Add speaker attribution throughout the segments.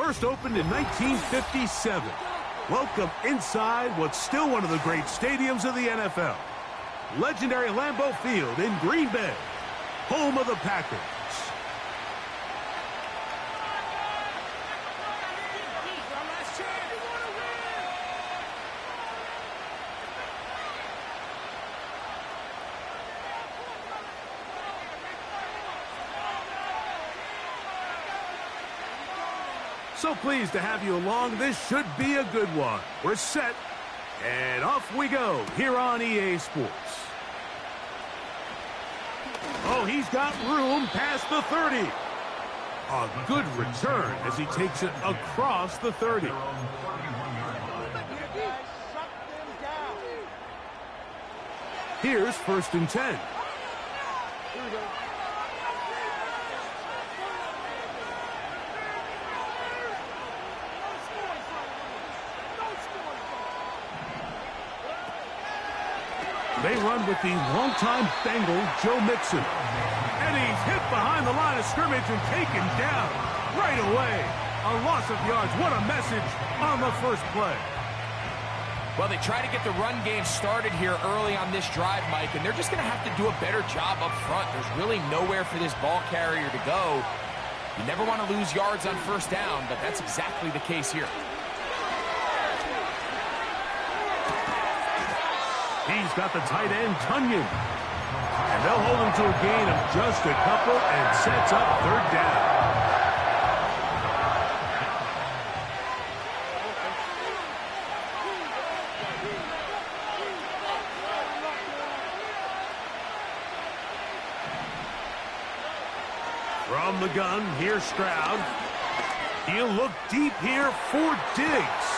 Speaker 1: First opened in 1957. Welcome inside what's still one of the great stadiums of the NFL. Legendary Lambeau Field in Green Bay, home of the Packers. So pleased to have you along. This should be a good one. We're set, and off we go here on EA Sports. Oh, he's got room past the 30. A good return as he takes it across the 30. Here's 1st and 10. They run with the longtime Bengal, Joe Mixon. And he's hit behind the line of scrimmage and taken down right away. A loss of yards. What a message on the first play.
Speaker 2: Well, they try to get the run game started here early on this drive, Mike, and they're just going to have to do a better job up front. There's really nowhere for this ball carrier to go. You never want to lose yards on 1st down, but that's exactly the case here.
Speaker 1: He's got the tight end, Tunyon. And they'll hold him to a gain of just a couple and sets up 3rd down. From the gun, here's Stroud. He'll look deep here for Diggs.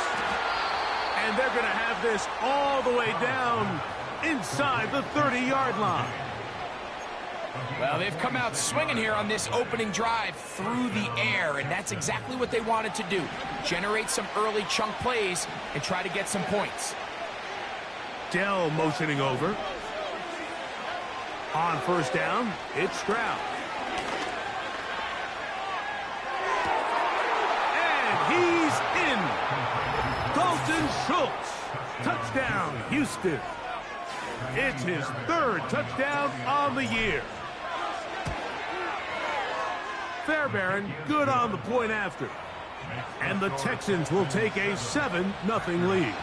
Speaker 1: And they're going to have this all the way down inside the 30-yard line.
Speaker 2: Well, they've come out swinging here on this opening drive through the air, and that's exactly what they wanted to do. Generate some early chunk plays and try to get some points.
Speaker 1: Dell motioning over. On 1st down, it's Stroud. And he's in. Dalton Schultz. Touchdown, Houston. It's his 3rd touchdown on the year. Fairbairn good on the point after. And the Texans will take a 7-0 lead.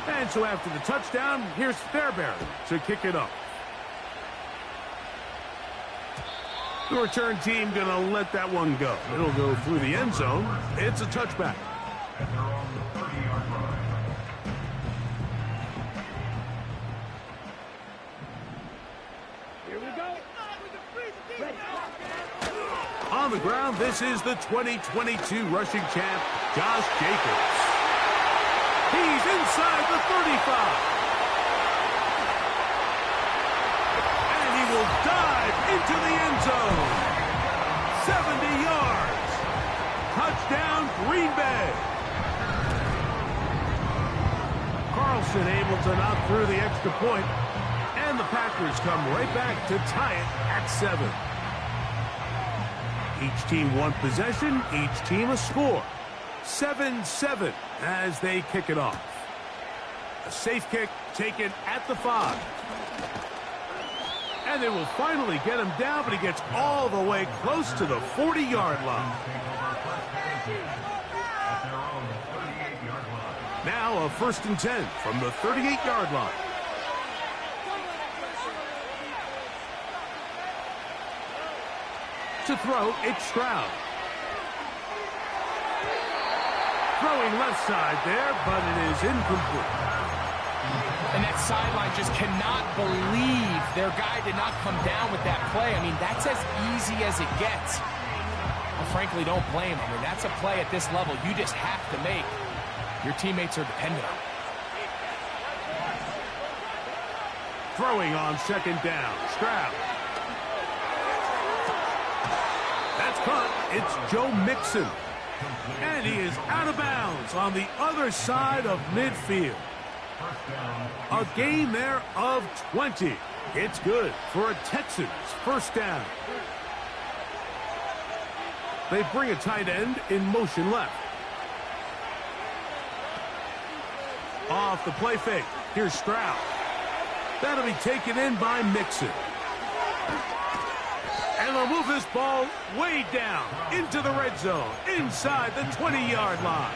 Speaker 1: And so after the touchdown, here's Fairbairn to kick it up. The return team going to let that one go. It'll go through the end zone. It's a touchback.
Speaker 3: Here we go.
Speaker 1: On the ground, this is the 2022 rushing champ, Josh Jacobs. He's inside the 35. Will dive into the end zone. 70 yards. Touchdown, Green Bay. Carlson able to knock through the extra point, and the Packers come right back to tie it at 7. Each team one possession, each team a score. 7-7 as they kick it off. A safe kick taken at the 5. And they will finally get him down, but he gets all the way close to the 40-yard line. Now a 1st and 10 from the 38-yard line. To throw, it's Stroud. Throwing left side there, but it is incomplete.
Speaker 2: And that sideline just cannot believe their guy did not come down with that play. I mean, that's as easy as it gets. I frankly don't blame him. I mean, that's a play at this level you just have to make. Your teammates are dependent on it.
Speaker 1: Throwing on 2nd down, Stroud. That's caught. It's Joe Mixon. And he is out of bounds on the other side of midfield. A gain there of 20. It's good for a Texans 1st down. They bring a tight end in motion left. Off the play fake. Here's Stroud. That'll be taken in by Mixon. And they'll move this ball way down into the red zone, inside the 20-yard line.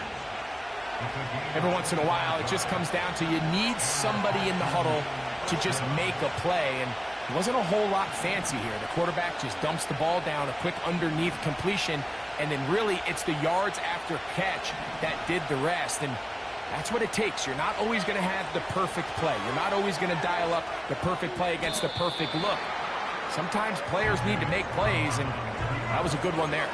Speaker 2: Every once in a while, it just comes down to you need somebody in the huddle to just make a play. And it wasn't a whole lot fancy here. The quarterback just dumps the ball down, a quick underneath completion, and then really it's the yards after catch that did the rest. And that's what it takes. You're not always going to have the perfect play. You're not always going to dial up the perfect play against the perfect look. Sometimes players need to make plays, and that was a good one there.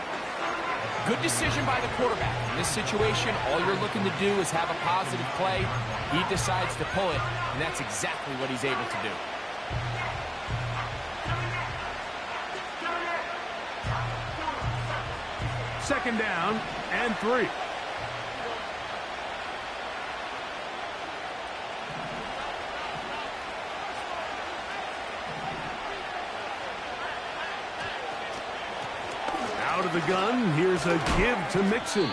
Speaker 2: Good decision by the quarterback. In this situation, all you're looking to do is have a positive play. He decides to pull it, and that's exactly what he's able to do.
Speaker 1: Second down and 3. Out of the gun, here's a give to Mixon.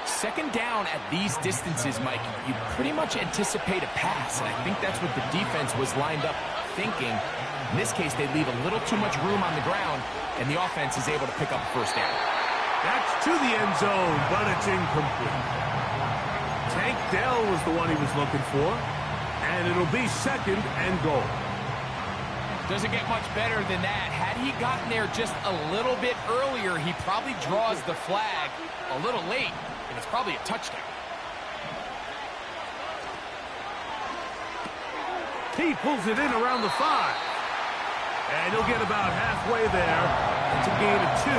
Speaker 2: Second down at these distances, Mike, you pretty much anticipate a pass, and I think that's what the defense was lined up thinking. In this case, they leave a little too much room on the ground, and the offense is able to pick up a first down.
Speaker 1: That's to the end zone, but it's incomplete. Tank Dell was the one he was looking for, and it'll be second and goal.
Speaker 2: Doesn't get much better than that. Had he gotten there just a little bit earlier, he probably draws the flag a little late, and it's probably a touchdown.
Speaker 1: He pulls it in around the 5. And he'll get about halfway there. It's a gain of 2,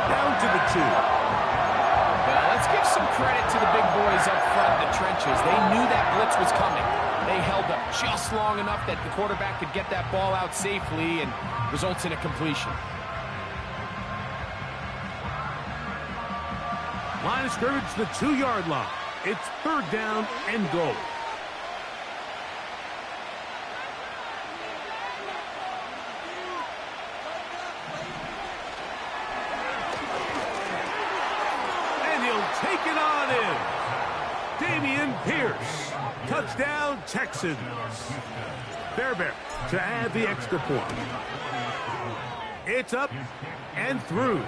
Speaker 1: down to the 2.
Speaker 2: Well, let's give some credit to the big boys up front in the trenches. They knew that blitz was coming. They held up just long enough that the quarterback could get that ball out safely and results in a completion.
Speaker 1: Line of scrimmage, the 2-yard line. It's third down and goal. And he'll take it on in. Dameon Pierce. Touchdown, Texans. Fairbairn to add the extra point. It's up and through.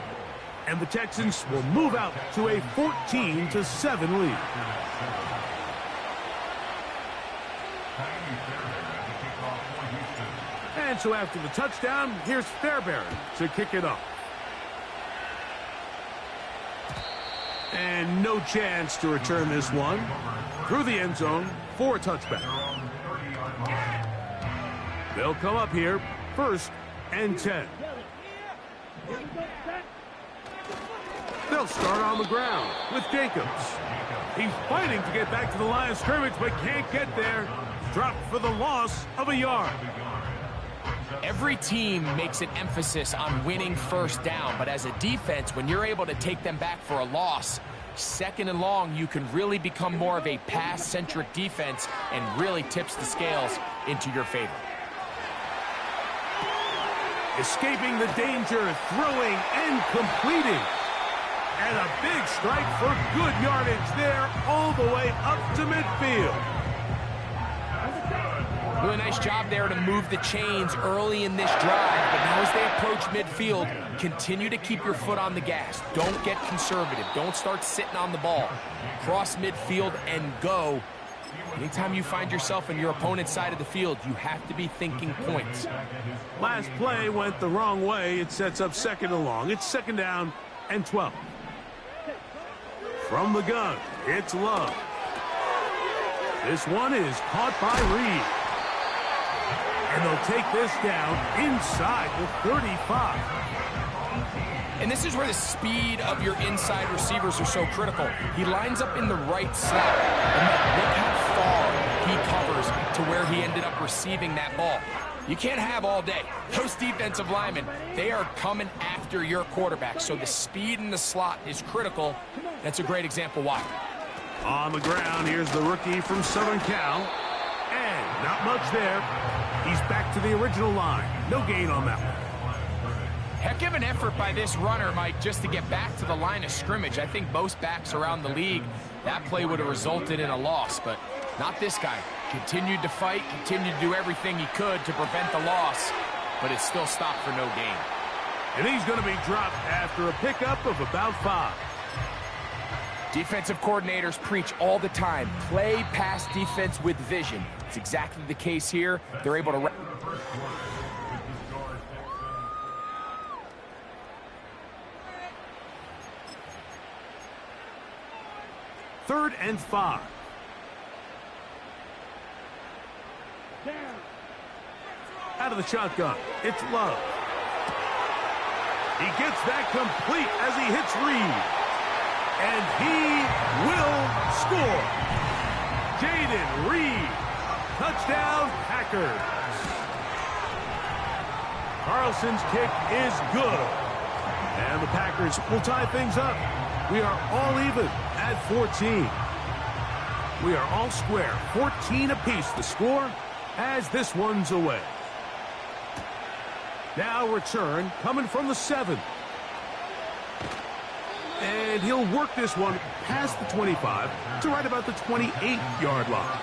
Speaker 1: And the Texans will move out to a 14-7 lead. And so after the touchdown, here's Fairbairn to kick it off. And no chance to return this one. Through the end zone for a touchback. They'll come up here, first and 10. They'll start on the ground with Jacobs. He's fighting to get back to the line of scrimmage, but can't get there. Dropped for the loss of a yard.
Speaker 2: Every team makes an emphasis on winning first down, but as a defense, when you're able to take them back for a loss, second and long, you can really become more of a pass-centric defense and really tips the scales into your favor.
Speaker 1: Escaping the danger, throwing and completing. And a big strike for good yardage there all the way up to midfield.
Speaker 2: Really nice job there to move the chains early in this drive, but now as they approach midfield, continue to keep your foot on the gas. Don't get conservative. Don't start sitting on the ball. Cross midfield and go. Anytime you find yourself on your opponent's side of the field, you have to be thinking points.
Speaker 1: Last play went the wrong way. It sets up second and long. It's second down and 12. From the gun, it's Love. This one is caught by Reed. And they'll take this down inside the 35.
Speaker 2: And this is where the speed of your inside receivers are so critical. He lines up in the right slot, and then look how far he covers to where he ended up receiving that ball. You can't have all day. Those defensive linemen, they are coming after your quarterback, so the speed in the slot is critical. That's a great example why.
Speaker 1: On the ground, here's the rookie from Southern Cal. And not much there. He's back to the original line. No gain on that one.
Speaker 2: Heck of an effort by this runner, Mike, just to get back to the line of scrimmage. I think most backs around the league, that play would have resulted in a loss, but not this guy. Continued to fight, continued to do everything he could to prevent the loss, but it still stopped for no gain.
Speaker 1: And he's going to be dropped after a pickup of about 5.
Speaker 2: Defensive coordinators preach all the time, play pass defense with vision. It's exactly the case here. They're able to...
Speaker 1: Third and 5. Out of the shotgun, it's Love. He gets that complete as he hits Reed. And he will score. Jaden Reed. Touchdown, Packers. Carlson's kick is good. And the Packers will tie things up. We are all even at 14. We are all square. 14 apiece the score as this one's away. Now return coming from the 7. And he'll work this one past the 25 to right about the 28-yard line.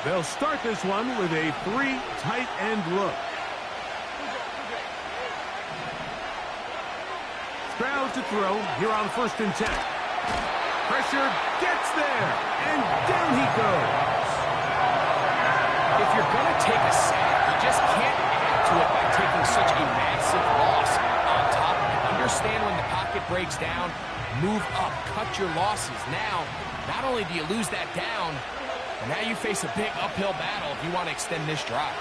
Speaker 1: They'll start this one with a 3 tight end look. Stroud to throw here on 1st and 10. Pressure gets there, and down he goes.
Speaker 2: If you're going to take a sack, you just can't add to it by taking such a massive loss on top of it. Understand when the pocket breaks down, move up, cut your losses. Now, not only do you lose that down, but now you face a big uphill battle if you want to extend this drive.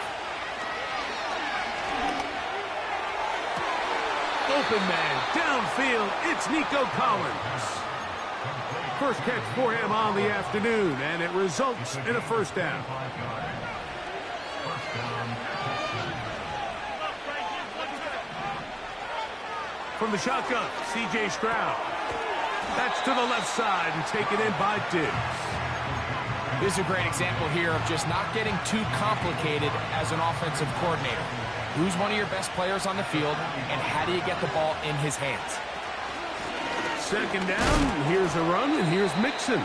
Speaker 1: Open man, downfield, it's Nico Collins. First catch for him on the afternoon, and it results in a 1st down. From the shotgun, C.J. Stroud. That's to the left side and taken in by Diggs.
Speaker 2: This is a great example here of just not getting too complicated as an offensive coordinator. Who's one of your best players on the field, and how do you get the ball in his hands?
Speaker 1: 2nd down, and here's a run, and here's Mixon.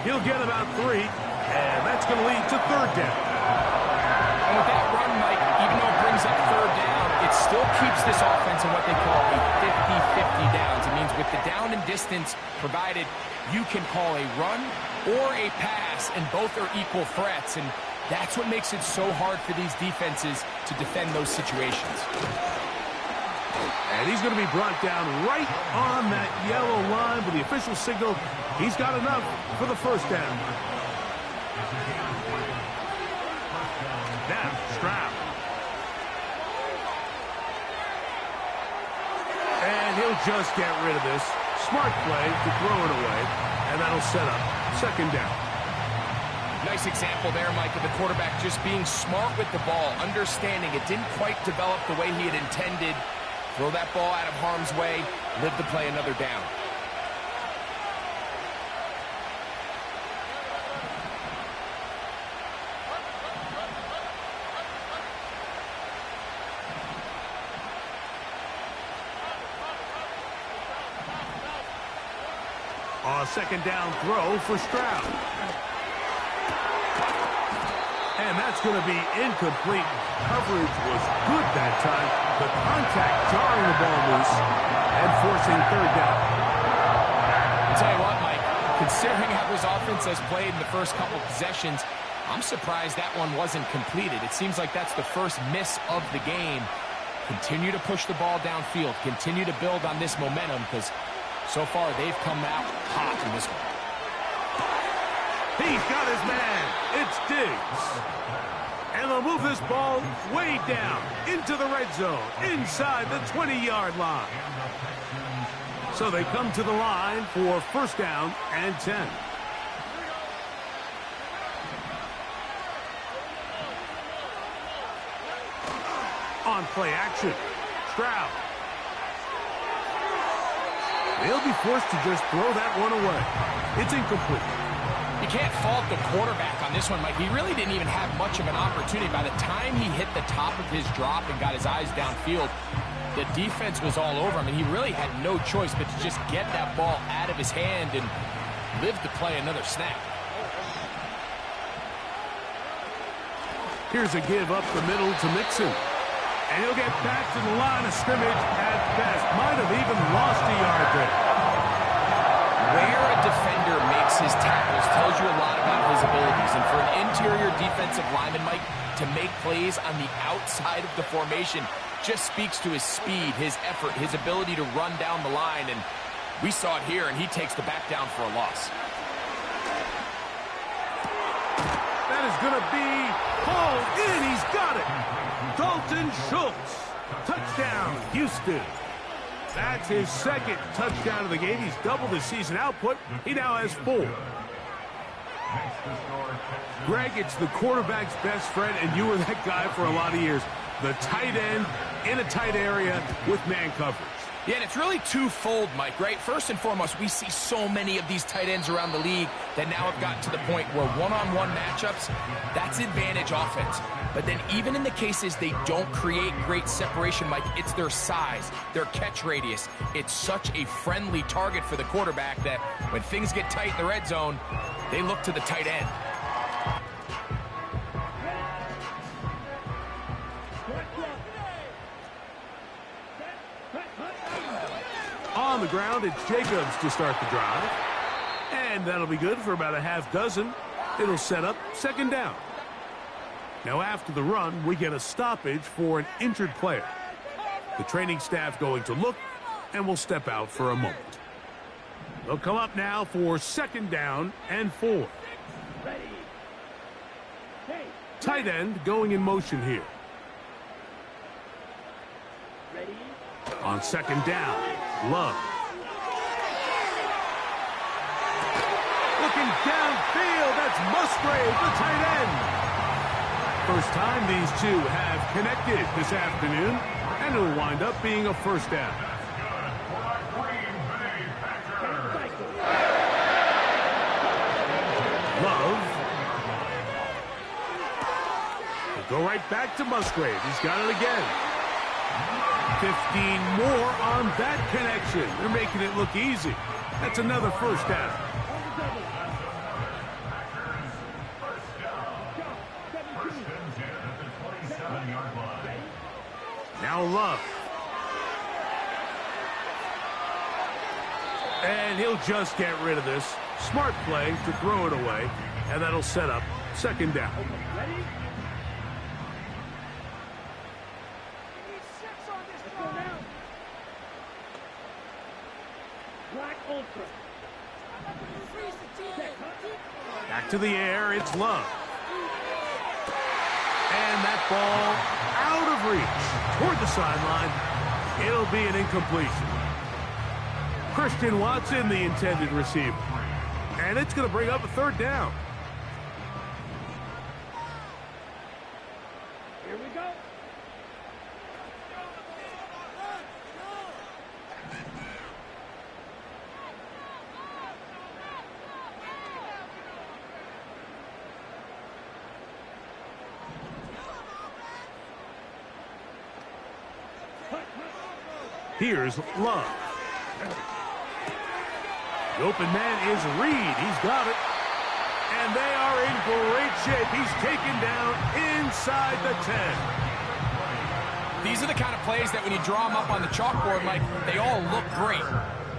Speaker 1: He'll get about 3, and that's going to lead to 3rd down.
Speaker 2: And with that run, Mike, even though it brings up 3rd down, it still keeps this offense in what they call a 50-50 downs. It means with the down and distance provided, you can call a run or a pass, and both are equal threats, and that's what makes it so hard for these defenses to defend those situations.
Speaker 1: And he's going to be brought down right on that yellow line with the official signal. He's got enough for the 1st down. Now, Stroud. And he'll just get rid of this. Smart play to throw it away, and that'll set up 2nd down.
Speaker 2: Nice example there, Mike, of the quarterback just being smart with the ball, understanding it didn't quite develop the way he had intended. Throw that ball out of harm's way, live to play another down.
Speaker 1: A 2nd down throw for Stroud. And that's going to be incomplete. Coverage was good that time. The contact jarring the ball loose and forcing 3rd down.
Speaker 2: I'll tell you what, Mike, considering how this offense has played in the first couple possessions, I'm surprised that one wasn't completed. It seems like that's the first miss of the game. Continue to push the ball downfield. Continue to build on this momentum because so far they've come out hot in this one.
Speaker 1: He's got his man. It's Diggs. And they'll move this ball way down into the red zone, inside the 20-yard line. So they come to the line for 1st down and 10. On play action, Stroud. They'll be forced to just throw that one away. It's incomplete.
Speaker 2: You can't fault the quarterback on this one, Mike. He really didn't even have much of an opportunity. By the time he hit the top of his drop and got his eyes downfield, the defense was all over him, and he really had no choice but to just get that ball out of his hand and live to play another snap.
Speaker 1: Here's a give up the middle to Mixon. And he'll get back to the line of scrimmage at best. Might have even lost a yard there.
Speaker 2: Where a defender makes his tackles tells you a lot about his abilities. And for an interior defensive lineman, Mike, to make plays on the outside of the formation just speaks to his speed, his effort, his ability to run down the line. And we saw it here, and he takes the back down for a loss.
Speaker 1: That is going to be hauled in. He's got it. Dalton Schultz. Touchdown, Houston. That's his second touchdown of the game. He's doubled his season output. He now has 4. Greg, it's the quarterback's best friend, and you were that guy for a lot of years. The tight end in a tight area with man coverage.
Speaker 2: Yeah, and it's really twofold, Mike, right? First and foremost, we see so many of these tight ends around the league that now have gotten to the point where one-on-one matchups, that's advantage offense. But then even in the cases they don't create great separation, Mike, it's their size, their catch radius. It's such a friendly target for the quarterback that when things get tight in the red zone, they look to the tight end.
Speaker 1: On the ground, it's Jacobs to start the drive. And that'll be good for about a half dozen. It'll set up second down. Now after the run, we get a stoppage for an injured player. The training staff going to look, and will step out for a moment. They'll come up now for second down and 4. Tight end going in motion here. On second down, Love. Looking downfield, that's Musgrave, the tight end. First time these two have connected this afternoon, and it'll wind up being a first down. Love. He'll go right back to Musgrave. He's got it again. 15 more on that connection. They're making it look easy. That's another first down. Now Love. And he'll just get rid of this. Smart play to throw it away. And that'll set up second down. Back to the air, it's Love. And that ball out of reach toward the sideline. It'll be an incompletion. Christian Watson, the intended receiver. And it's going to bring up a third down. Here we go. Here's Love. The open man is Reed. He's got it. And they are in great shape. He's taken down inside the 10.
Speaker 2: These are the kind of plays that when you draw them up on the chalkboard, Mike, they all look great.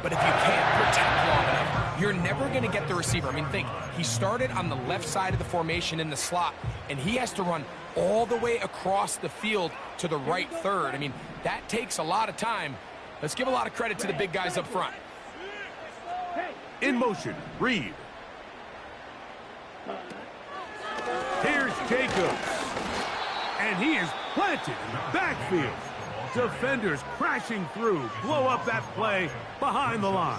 Speaker 2: But if you can't protect long enough, you're never going to get the receiver. I mean, think, he started on the left side of the formation in the slot, and he has to run all the way across the field to the right third. I mean, that takes a lot of time. Let's give a lot of credit to the big guys up front.
Speaker 1: In motion, Reed. Here's Jacobs. And he is planted in the backfield. Defenders crashing through, blow up that play behind the line.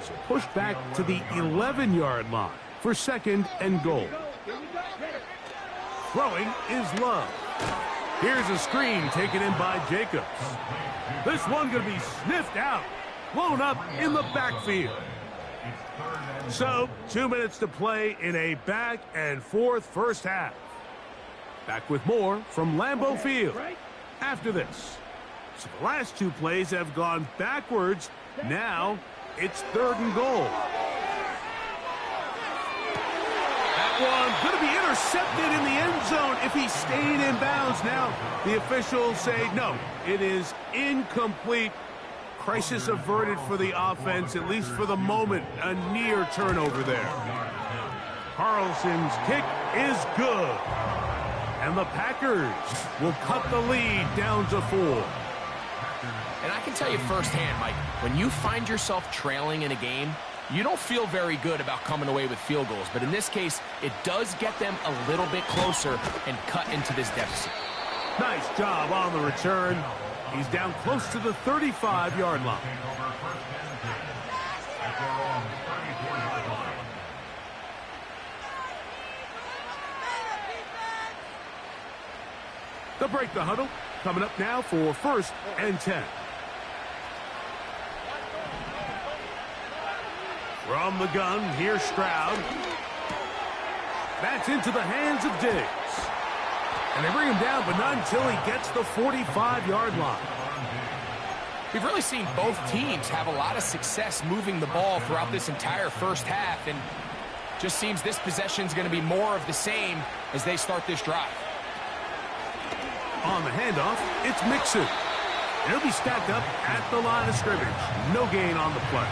Speaker 1: So push back to the 11-yard line for second and goal. Throwing is Love. Here's a screen taken in by Jacobs. This one going to be sniffed out, blown up in the backfield. So, 2 minutes to play in a back-and-forth first half. Back with more from Lambeau Field after this. So the last 2 plays have gone backwards. Now it's 3rd and goal. That one going to be intercepted in the end zone if he stayed in bounds. Now the officials say no, it is incomplete. Crisis averted for the offense, at least for the moment. A near turnover there. Carlson's kick is good. And the Packers will cut the lead down to 4.
Speaker 2: And I can tell you firsthand, Mike, when you find yourself trailing in a game, you don't feel very good about coming away with field goals. But in this case, it does get them a little bit closer and cut into this deficit.
Speaker 1: Nice job on the return. He's down close to the 35-yard line. They'll break the huddle. Coming up now for 1st and 10. From the gun, here's Stroud. That's into the hands of Diggs. And they bring him down, but not until he gets the 45-yard line.
Speaker 2: We've really seen both teams have a lot of success moving the ball throughout this entire first half, and just seems this possession is going to be more of the same as they start this drive.
Speaker 1: On the handoff, it's Mixon. He'll be stacked up at the line of scrimmage. No gain on the play.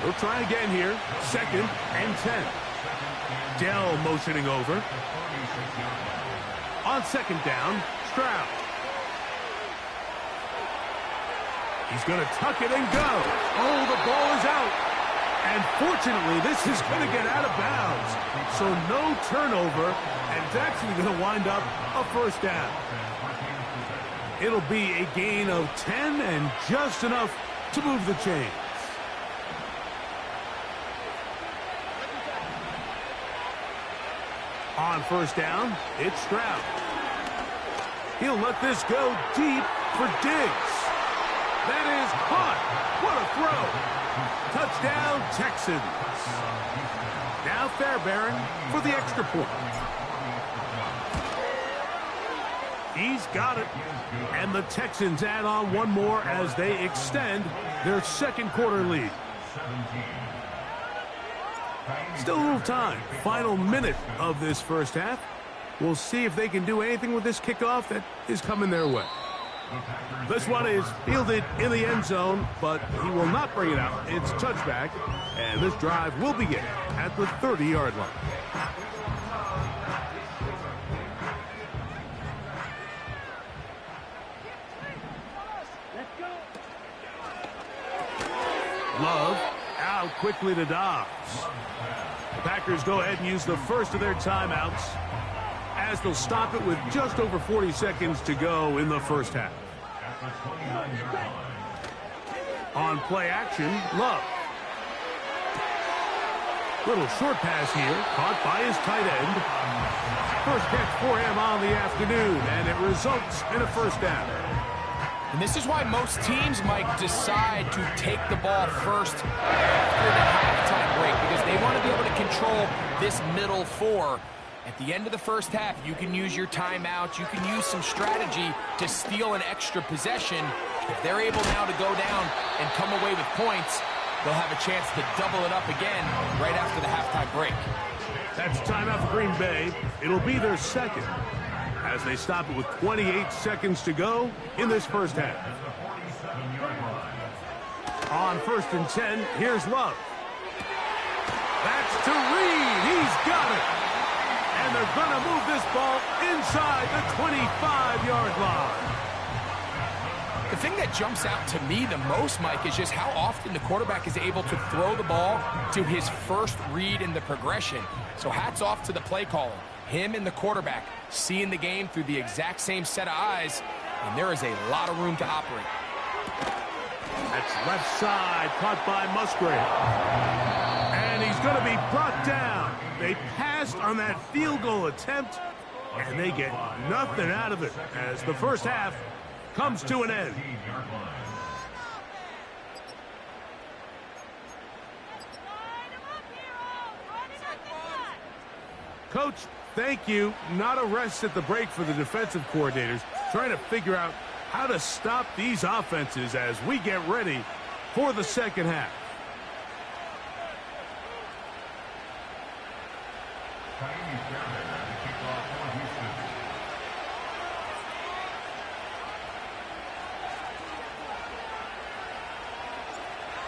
Speaker 1: We'll try again here. 2nd and 10. Dell motioning over. On 2nd down, Stroud. He's going to tuck it and go. Oh, the ball is out. And fortunately, this is going to get out of bounds. So no turnover, and it's actually going to wind up a 1st down. It'll be a gain of 10 and just enough to move the chains. On 1st down, it's Stroud. He'll let this go deep for Diggs. That is caught. What a throw. Touchdown, Texans. Now Fairbairn for the extra point. He's got it. And the Texans add on one more as they extend their 2nd quarter lead. Still a little time. Final minute of this first half. We'll see if they can do anything with this kickoff that is coming their way. This one is fielded in the end zone, but he will not bring it out. It's touchback, and this drive will begin at the 30-yard line. Love out quickly to Dobbs. The Packers go ahead and use the first of their timeouts as they'll stop it with just over 40 seconds to go in the first half. On play action, Love. Little short pass here, caught by his tight end. First catch for him on the afternoon, and it results in a 1st down.
Speaker 2: And this is why most teams, Mike, decide to take the ball first after the halftime break, because they want to be able to control this middle 4. At the end of the first half, you can use your timeout. You can use some strategy to steal an extra possession. If they're able now to go down and come away with points, they'll have a chance to double it up again right after the halftime break.
Speaker 1: That's timeout for Green Bay. It'll be their 2nd as they stop it with 28 seconds to go in this first half. On 1st and 10, here's Love. That's to Reed. He's got it. And they're going to move this ball inside the 25-yard line.
Speaker 2: The thing that jumps out to me the most, Mike, is just how often the quarterback is able to throw the ball to his first read in the progression. So hats off to the play caller. Him and the quarterback seeing the game through the exact same set of eyes, and there is a lot of room to operate.
Speaker 1: That's left side, caught by Musgrave. And he's going to be brought down. They passed on that field goal attempt, and they get nothing out of it as the first half comes to an end. Coach, thank you. Not a rest at the break for the defensive coordinators, trying to figure out how to stop these offenses as we get ready for the second half.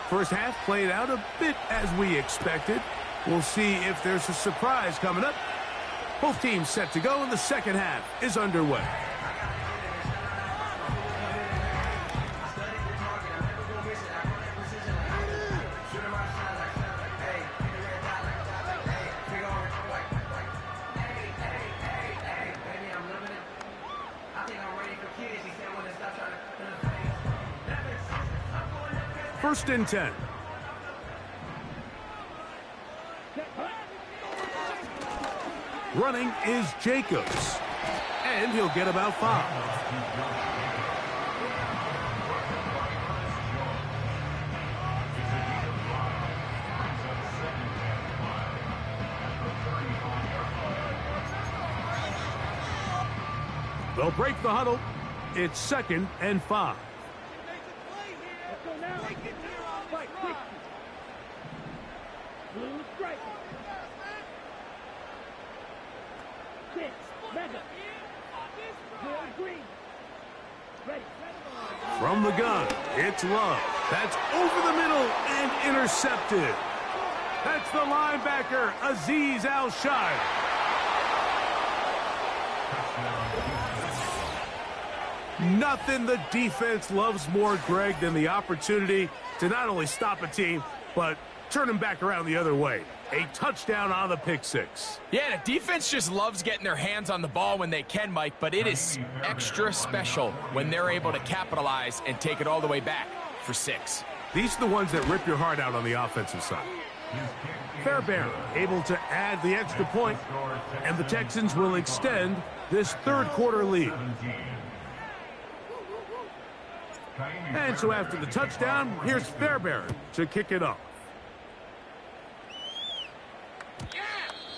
Speaker 1: First half played out a bit as we expected. We'll see if there's a surprise coming up. Both teams set to go, and the second half is underway. First and 10. Running is Jacobs, and he'll get about 5. They'll break the huddle. It's 2nd and 5. From the gun, it's Love. That's over the middle and intercepted. That's the linebacker, Azeez Al-Shire. Nothing the defense loves more, Greg, than the opportunity to not only stop a team, but turn them back around the other way. A touchdown on the pick six.
Speaker 2: Yeah, the defense just loves getting their hands on the ball when they can, Mike, but it is extra special when they're able to capitalize and take it all the way back for 6.
Speaker 1: These are the ones that rip your heart out on the offensive side. Fairbairn able to add the extra point, and the Texans will extend this third quarter lead. And so after the touchdown, here's Fairbairn to kick it off.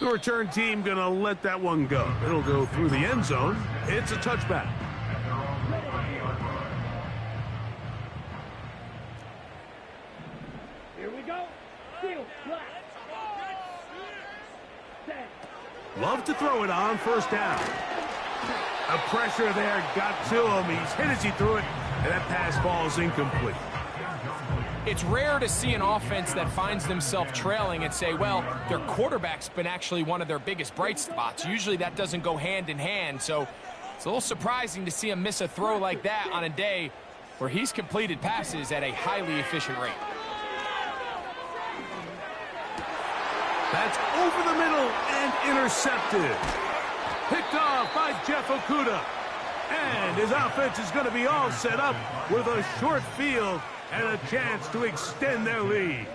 Speaker 1: The return team going to let that one go. It'll go through the end zone. It's a touchback.
Speaker 3: Here we go.
Speaker 1: Love to throw it on first down. A pressure there got to him. He's hit as he threw it, and that pass falls incomplete.
Speaker 2: It's rare to see an offense that finds themselves trailing and say, well, their quarterback's been actually one of their biggest bright spots. Usually that doesn't go hand in hand, so it's a little surprising to see him miss a throw like that on a day where he's completed passes at a highly efficient rate.
Speaker 1: That's over the middle and intercepted. Picked off by Jeff Okudah. And his offense is going to be all set up with a short field and a chance to extend their lead.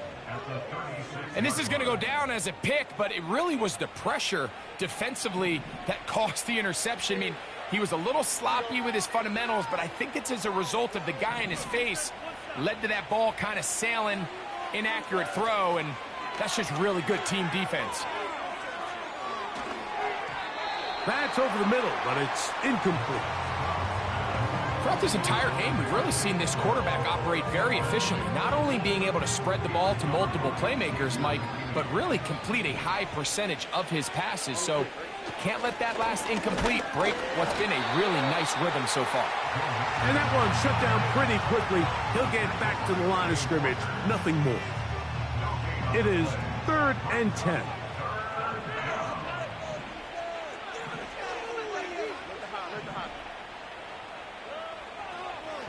Speaker 2: And this is going to go down as a pick, but it really was the pressure defensively that caused the interception. I mean, he was a little sloppy with his fundamentals, but I think it's as a result of the guy in his face led to that ball kind of sailing, inaccurate throw, and that's just really good team defense.
Speaker 1: That's over the middle, but it's incomplete.
Speaker 2: Throughout this entire game, we've really seen this quarterback operate very efficiently, not only being able to spread the ball to multiple playmakers, Mike, but really complete a high percentage of his passes. So can't let that last incomplete break what's been a really nice rhythm so far.
Speaker 1: And that one shut down pretty quickly. He'll get back to the line of scrimmage, nothing more. It is 3rd and 10.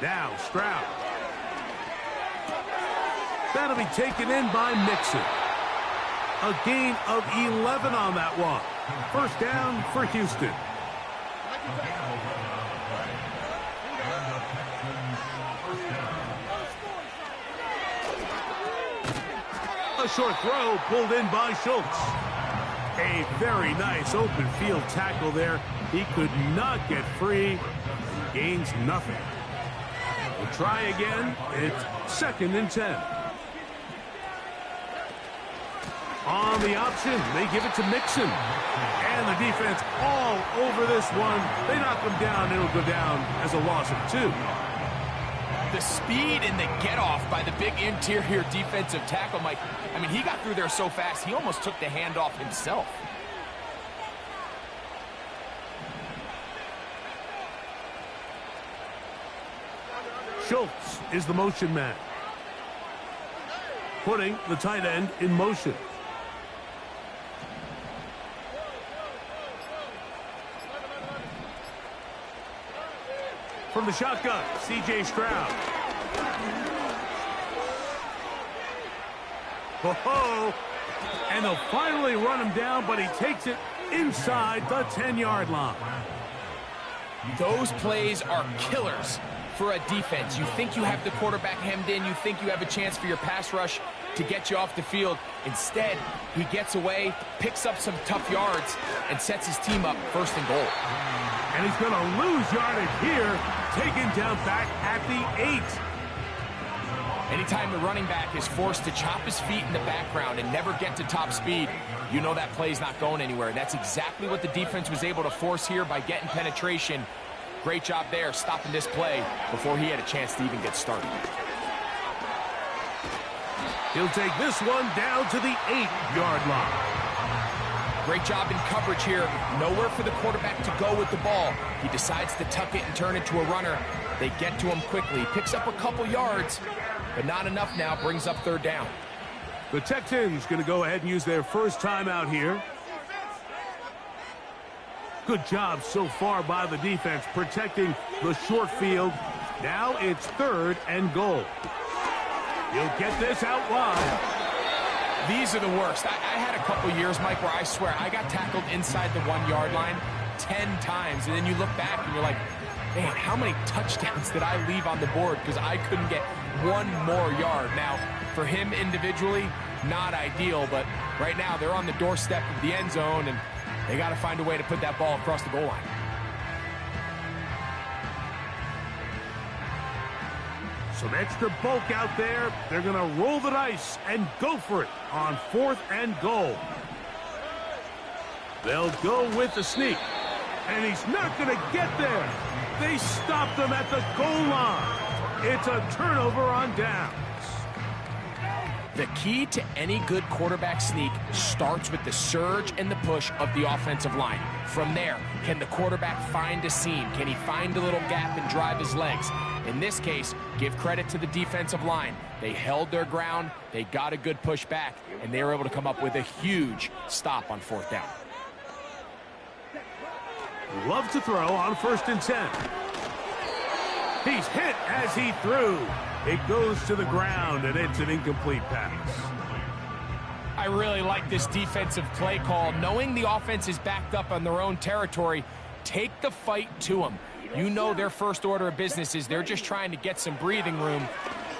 Speaker 1: Now Stroud. That'll be taken in by Mixon. A gain of 11 on that one. First down for Houston. A short throw pulled in by Schultz. A very nice open field tackle there. He could not get free. He gains nothing. We'll try again. It's 2nd and 10. On the option, they give it to Mixon. And the defense all over this one. They knock him down. It'll go down as a loss of 2.
Speaker 2: The speed and the get-off by the big interior defensive tackle, Mike. I mean, he got through there so fast, he almost took the handoff himself.
Speaker 1: Schultz is the motion man, putting the tight end in motion. From the shotgun, C.J. Stroud. Ho-ho! And they'll finally run him down, but he takes it inside the 10-yard line.
Speaker 2: Those plays are killers for a defense. You think you have the quarterback hemmed in. You think you have a chance for your pass rush to get you off the field. Instead, he gets away, picks up some tough yards, and sets his team up 1st and goal.
Speaker 1: And he's going to lose yardage here, taken down back at the 8.
Speaker 2: Anytime the running back is forced to chop his feet in the background and never get to top speed, you know that play's not going anywhere. That's exactly what the defense was able to force here by getting penetration. Great job there, stopping this play before he had a chance to even get started.
Speaker 1: He'll take this one down to the 8-yard line.
Speaker 2: Great job in coverage here. Nowhere for the quarterback to go with the ball. He decides to tuck it and turn it to a runner. They get to him quickly. Picks up a couple yards, but not enough now. Brings up 3rd down.
Speaker 1: The Texans going to go ahead and use their first timeout here. Good job so far by the defense protecting the short field. Now it's 3rd and goal. He'll get this out wide.
Speaker 2: These are the worst. I had a couple years, Mike, where I swear I got tackled inside the 1-yard line 10 times. And then you look back and you're like, man, how many touchdowns did I leave on the board because I couldn't get one more yard? Now, for him individually, not ideal, but right now they're on the doorstep of the end zone, and they got to find a way to put that ball across the goal line.
Speaker 1: Some extra bulk out there. They're going to roll the dice and go for it on 4th and goal. They'll go with the sneak. And he's not going to get there. They stopped him at the goal line. It's a turnover on downs.
Speaker 2: The key to any good quarterback sneak starts with the surge and the push of the offensive line. From there, can the quarterback find a seam? Can he find a little gap and drive his legs? In this case, give credit to the defensive line. They held their ground, they got a good push back, and they were able to come up with a huge stop on 4th down.
Speaker 1: Love to throw on 1st and 10. He's hit as he threw. It goes to the ground, and it's an incomplete pass.
Speaker 2: I really like this defensive play call. Knowing the offense is backed up on their own territory, take the fight to them. You know their first order of business is they're just trying to get some breathing room.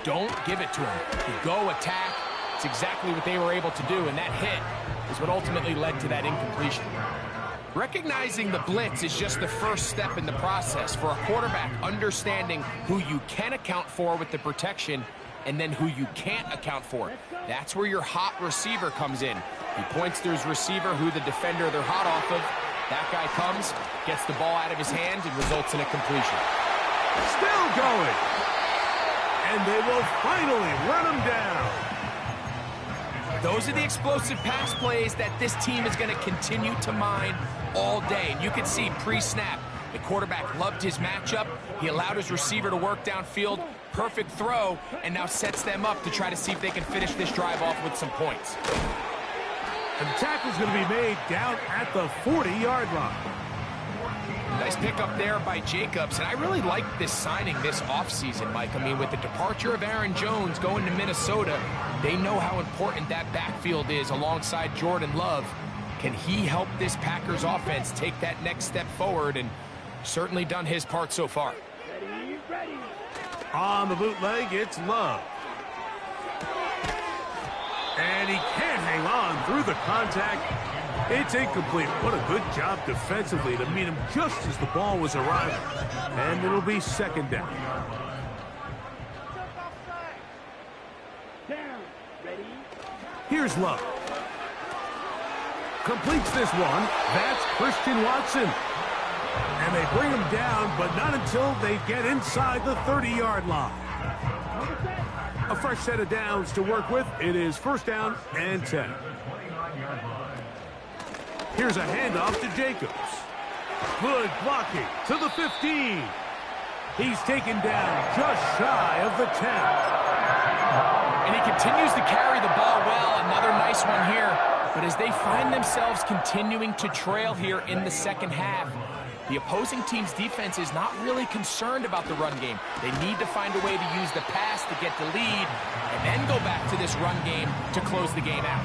Speaker 2: Don't give it to them. You go attack. It's exactly what they were able to do, and that hit is what ultimately led to that incompletion. Recognizing the blitz is just the first step in the process for a quarterback, understanding who you can account for with the protection and then who you can't account for. That's where your hot receiver comes in. He points to his receiver, who the defender they're hot off of. That guy comes, gets the ball out of his hand, and results in a completion.
Speaker 1: Still going. And they will finally run him down.
Speaker 2: Those are the explosive pass plays that this team is going to continue to mine all day. And you can see pre-snap, the quarterback loved his matchup. He allowed his receiver to work downfield. Perfect throw, and now sets them up to try to see if they can finish this drive off with some points.
Speaker 1: And the tackle's going to be made down at the 40-yard line.
Speaker 2: Nice pickup there by Jacobs, and I really like this signing this offseason, Mike. I mean, with the departure of Aaron Jones going to Minnesota, they know how important that backfield is alongside Jordan Love. Can he help this Packers offense take that next step forward? And certainly done his part so far.
Speaker 3: Ready.
Speaker 1: On the bootleg, it's Love. And he can't hang on through the contact. It's incomplete. What a good job defensively to meet him just as the ball was arriving. And it'll be 2nd down.
Speaker 3: Down. Ready.
Speaker 1: Here's Love. completes this one. That's Christian Watson. And they bring him down, but not until they get inside the 30-yard line. A fresh set of downs to work with. It is first down and 10. Here's a handoff to Jacobs. Good blocking to the 15. He's taken down just shy of the 10.
Speaker 2: And he continues to carry the ball well. Another nice one here. But as they find themselves continuing to trail here in the second half, the opposing team's defense is not really concerned about the run game. They need to find a way to use the pass to get the lead and then go back to this run game to close the game out.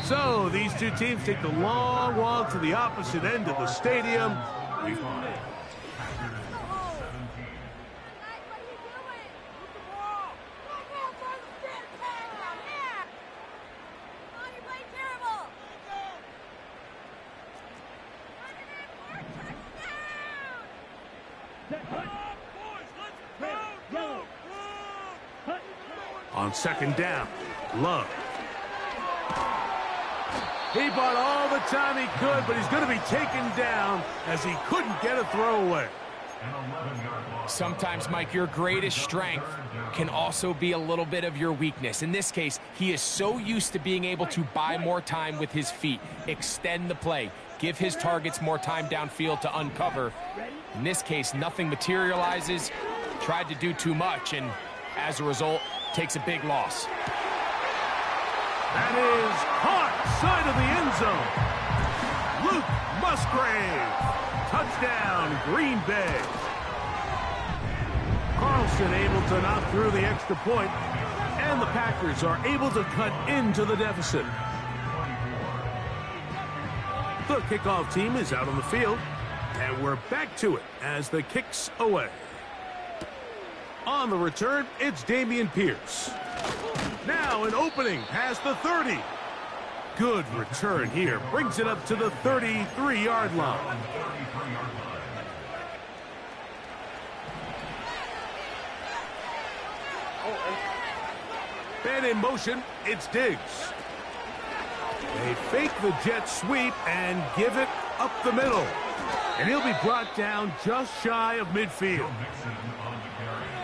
Speaker 1: So these two teams take the long walk to the opposite end of the stadium. On second down, Love. He bought all the time he could, but he's going to be taken down as he couldn't get a throwaway.
Speaker 2: Sometimes, Mike, your greatest strength can also be a little bit of your weakness. In this case, he is so used to being able to buy more time with his feet, extend the play, give his targets more time downfield to uncover. In this case, nothing materializes, tried to do too much, and as a result, takes a big loss.
Speaker 1: That is caught side of the end zone. Luke Musgrave. Touchdown, Green Bay. Carlson able to knock through the extra point, and the Packers are able to cut into the deficit. The kickoff team is out on the field, and we're back to it as the kick's away. On the return, it's Dameon Pierce. Now an opening past the 30. Good return here. Brings it up to the 33-yard line. And in motion, it's Diggs. They fake the jet sweep and give it up the middle. And he'll be brought down just shy of midfield.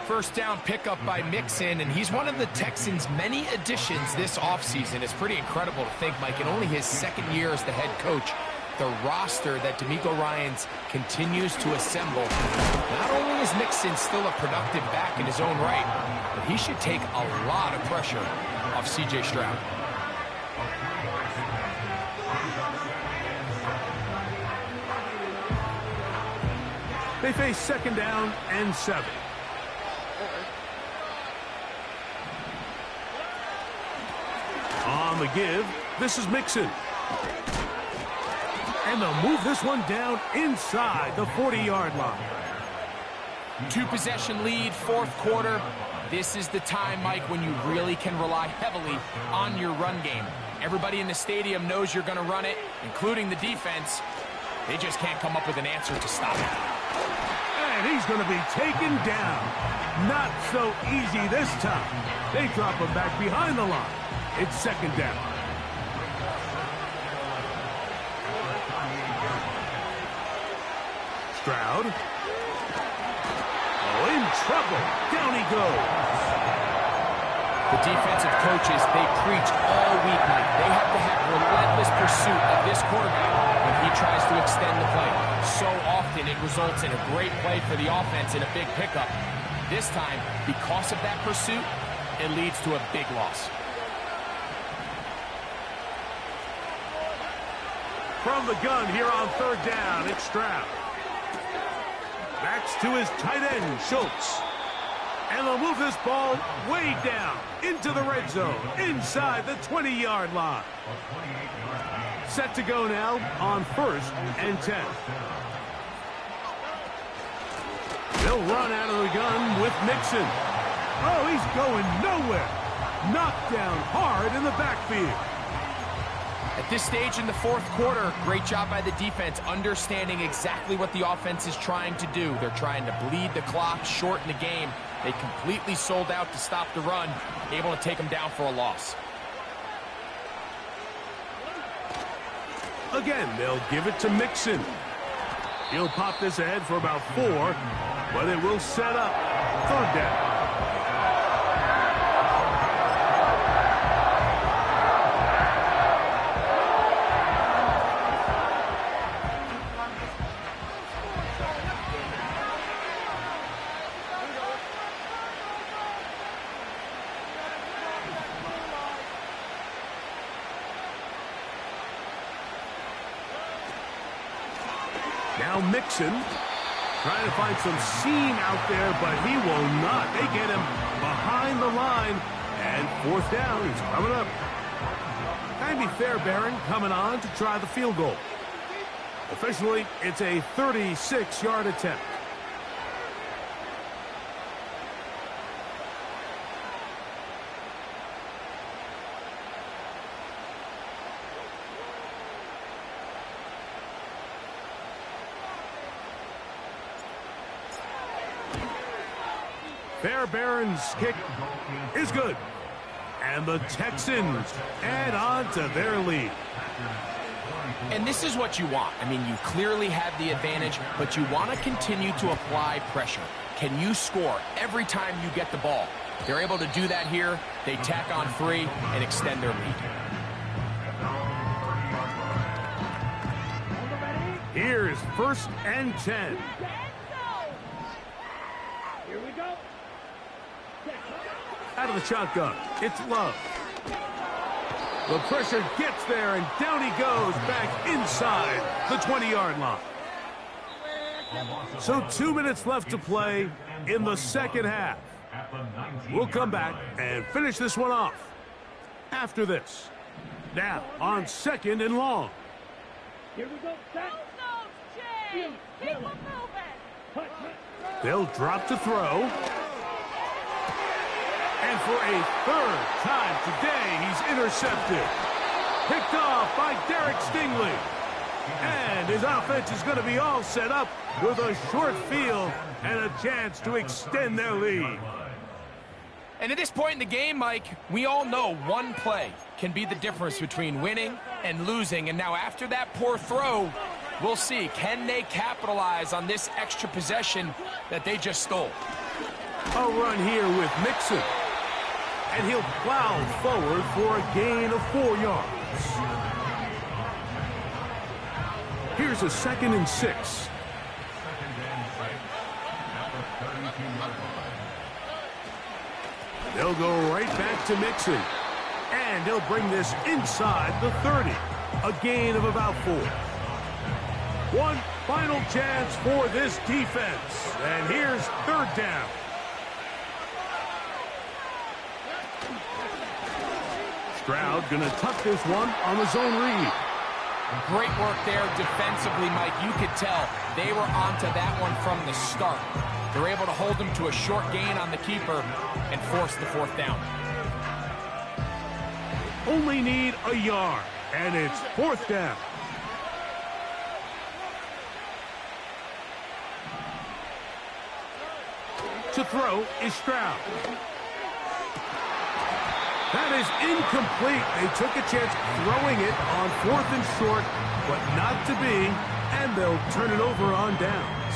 Speaker 2: First down pickup by Mixon, and he's one of the Texans' many additions this offseason. It's pretty incredible to think, Mike, in only his second year as the head coach, the roster that DeMeco Ryans continues to assemble. Not only is Mixon still a productive back in his own right, but he should take a lot of pressure off C.J. Stroud.
Speaker 1: They face second down and 7. On the give, this is Mixon. And they'll move this one down inside the 40-yard line.
Speaker 2: 2-possession lead, fourth quarter. This is the time, Mike, when you really can rely heavily on your run game. Everybody in the stadium knows you're going to run it, including the defense. They just can't come up with an answer to stop it.
Speaker 1: And he's going to be taken down. Not so easy this time. They drop him back behind the line. It's second down. Stroud. Oh, in trouble. Down he goes.
Speaker 2: The defensive coaches, they preach all week, Mike. They have to have relentless pursuit of this quarterback when he tries to extend the play. So often it results in a great play for the offense and a big pickup. This time, because of that pursuit, it leads to a big loss.
Speaker 1: From the gun here on third down, it's Stroud. Backs to his tight end, Schultz. And they'll move this ball way down into the red zone, inside the 20-yard line. Set to go now on first and 10. They'll run out of the gun with Mixon. Oh, he's going nowhere. Knocked down hard in the backfield.
Speaker 2: At this stage in the fourth quarter, great job by the defense, understanding exactly what the offense is trying to do. They're trying to bleed the clock, shorten the game. They completely sold out to stop the run, able to take them down for a loss.
Speaker 1: Again, they'll give it to Mixon. He'll pop this ahead for about 4, but it will set up 3rd down. Now Mixon trying to find some seam out there, but he will not. They get him behind the line, and 4th down is coming up. Can be Fairbairn coming on to try the field goal. Officially, it's a 36-yard attempt. Fairbairn's kick is good. And the Texans add on to their lead.
Speaker 2: And this is what you want. I mean, you clearly have the advantage, but you want to continue to apply pressure. Can you score every time you get the ball? They're able to do that here. They tack on 3 and extend their lead.
Speaker 1: Here's 1st and 10.
Speaker 3: Here we go.
Speaker 1: Out of the shotgun, it's Love. The pressure gets there, and down he goes back inside the 20-yard line. So 2 minutes left to play in the 2nd half. We'll come back and finish this one off after this. Now on 2nd and long.
Speaker 3: Here we go.
Speaker 4: Keep them moving.
Speaker 1: They'll drop to throw. And for a 3rd time today, he's intercepted. Picked off by Derek Stingley. And his offense is going to be all set up with a short field and a chance to extend their lead.
Speaker 2: And at this point in the game, Mike, we all know one play can be the difference between winning and losing. And now after that poor throw, we'll see, can they capitalize on this extra possession that they just stole?
Speaker 1: A run here with Mixon. And he'll plow forward for a gain of 4 yards. Here's a 2nd and 6. They'll go right back to Mixon. And he'll bring this inside the 30. A gain of about 4. One final chance for this defense. And here's 3rd down. Stroud going to tuck this one on the zone read.
Speaker 2: Great work there defensively, Mike. You could tell they were onto that one from the start. They're able to hold them to a short gain on the keeper and force the 4th down.
Speaker 1: Only need a yard, and it's 4th down. To throw is Stroud. That is incomplete. They took a chance throwing it on 4th and short, but not to be, and they'll turn it over on downs.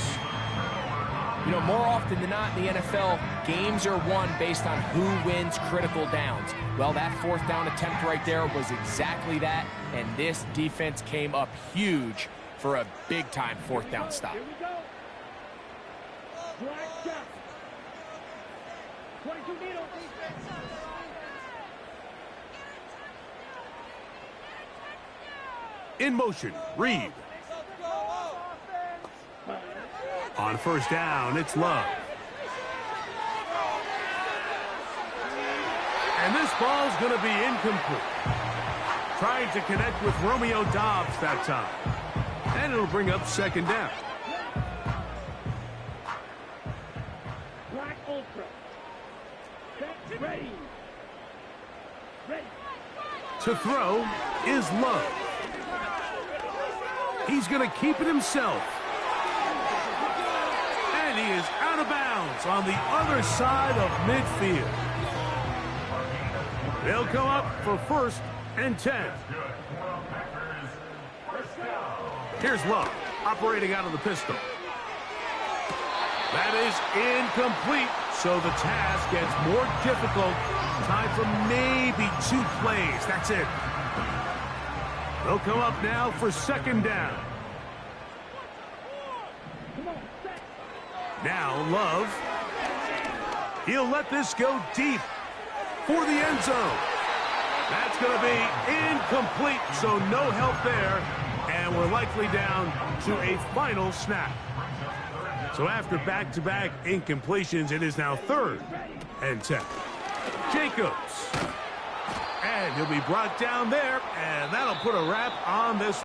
Speaker 2: You know, more often than not in the NFL, games are won based on who wins critical downs. Well, that 4th down attempt right there was exactly that, and this defense came up huge for a big-time 4th down stop.
Speaker 3: Here we go. Drag down. 22 needle defense.
Speaker 1: In motion, Reed. On 1st down, it's Love. And this ball's going to be incomplete. Trying to connect with Romeo Doubs that time. And it'll bring up 2nd down.
Speaker 3: Black Ultra. Set, ready. Ready.
Speaker 1: To throw is Love. He's going to keep it himself. And he is out of bounds on the other side of midfield. They'll come up for 1st and 10. Here's Love, operating out of the pistol. That is incomplete, so the task gets more difficult. Time for maybe 2 plays. That's it. They'll come up now for second down. Now Love. He'll let this go deep for the end zone. That's going to be incomplete, so no help there. And we're likely down to a final snap. So after back-to-back incompletions, it is now 3rd and 10. Jacobs. And he'll be brought down there, and that'll put a wrap on this